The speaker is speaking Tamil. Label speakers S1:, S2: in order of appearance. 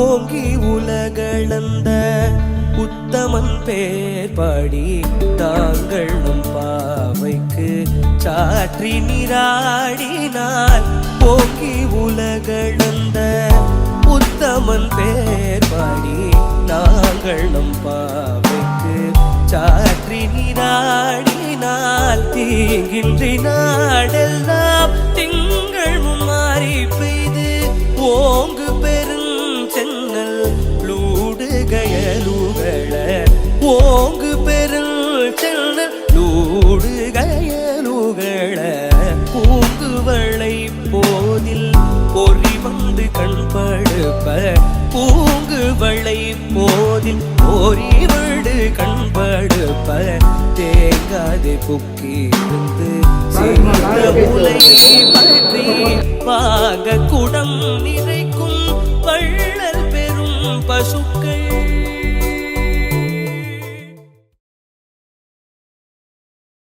S1: ஓங்கி உலகளந்த உத்தமன் பேர் பாடி தாங்கள் நம் பாவைக்கு சாற்றி நீராடினால் ஓங்கி உலகளந்த உத்தமன் பேர் பாடி நாங்கள் நம் பாவைக்கு சாற்றி நீராடினால் தீங்கின்றி நாடெல்லாம் திங்கள் மும்மாறி பெய்து ஓங்கு பெருஞ்சென்னல் லூடுகயலுகள ஓங்கு பெருஞ்சென்னல் லூடுகயலுகள பூங்குவளை போதில் பொறி வந்து கண்படுப்ப பூங்குவளை போதில் பொறி வந்து கண்படுப்ப தேங்காது புக்கிருந்து சேர்ந்த முலை பற்றி வாங்க குடம் நிறைக்கும் வள்ளல் பெரும் பசுக்கு